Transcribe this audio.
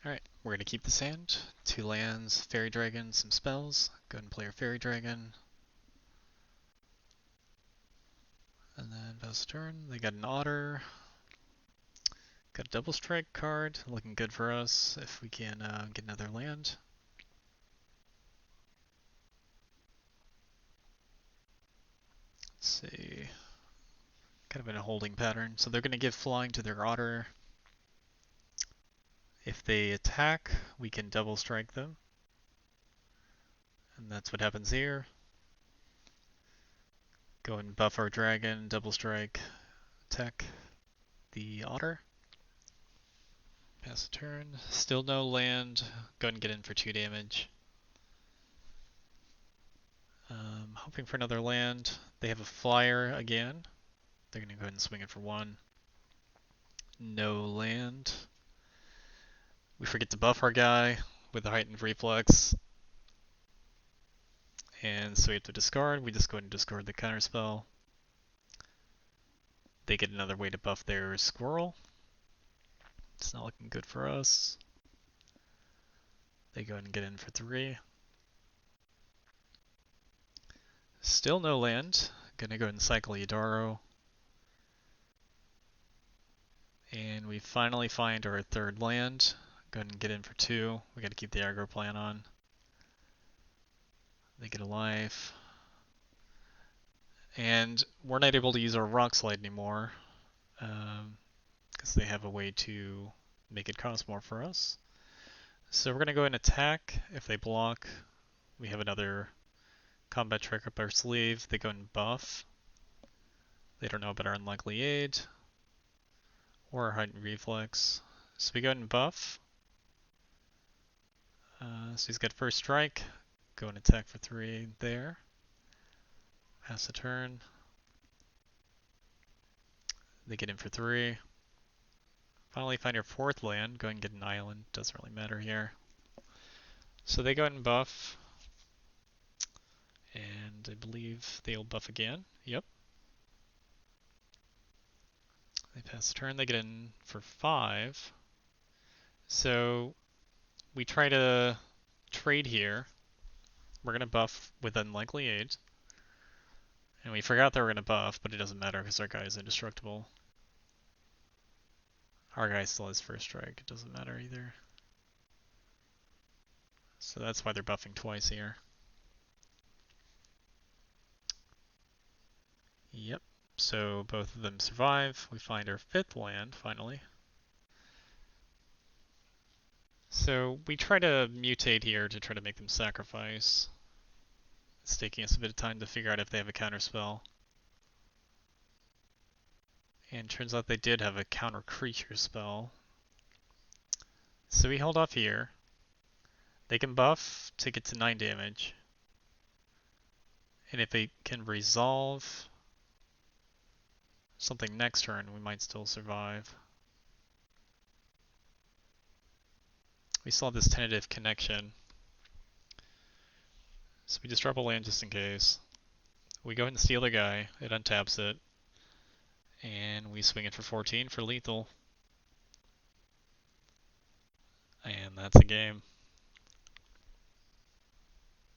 Alright, we're going to keep this hand. 2 lands, Fairy Dragon, some spells. Go ahead and play our Fairy Dragon. And then pass the turn. They got an Otter. Got a Double Strike card, looking good for us if we can get another land. Let's see. Kind of in a holding pattern. So they're going to give flying to their Otter. If they attack, we can double strike them. And that's what happens here. Go and buff our dragon, double strike, attack the Otter. Pass the turn. Still no land. Go ahead and get in for 2 damage. Hoping for another land. They have a flyer again. They're going to go ahead and swing it for 1. No land. We forget to buff our guy with a heightened reflex. And so we have to discard. We just go ahead and discard the counterspell. They get another way to buff their squirrel. It's not looking good for us. They go ahead and get in for 3. Still no land. Gonna go ahead and cycle Yadaro. And we finally find our 3rd land. Go ahead and get in for 2. We gotta keep the aggro plan on. They get a life. And we're not able to use our Rock Slide anymore. Because they have a way to make it cost more for us. So we're gonna go ahead and attack. If they block, we have another combat trick up our sleeve. They go and buff. They don't know about our unlikely aid or our heightened reflex. So we go ahead and buff. So he's got first strike. Go and attack for 3 there. Pass the turn. They get in for 3. Finally find your 4th land. Go ahead and get an island. Doesn't really matter here. So they go ahead and buff. And I believe they'll buff again. Yep. They pass the turn. They get in for 5. So we try to trade here. We're going to buff with unlikely aid. And we forgot they were going to buff, but it doesn't matter because our guy is indestructible. Our guy still has first strike. It doesn't matter either. So that's why they're buffing twice here. Yep. So both of them survive. We find our 5th land, finally. So we try to mutate here to try to make them sacrifice. It's taking us a bit of time to figure out if they have a counterspell. And turns out they did have a counter creature spell. So we hold off here. They can buff to get to 9 damage. And if they can resolve something next turn, we might still survive. We saw this tentative connection. So we just drop a land just in case. We go ahead and steal the guy. It untaps it. And we swing it for 14 for lethal. And that's a game.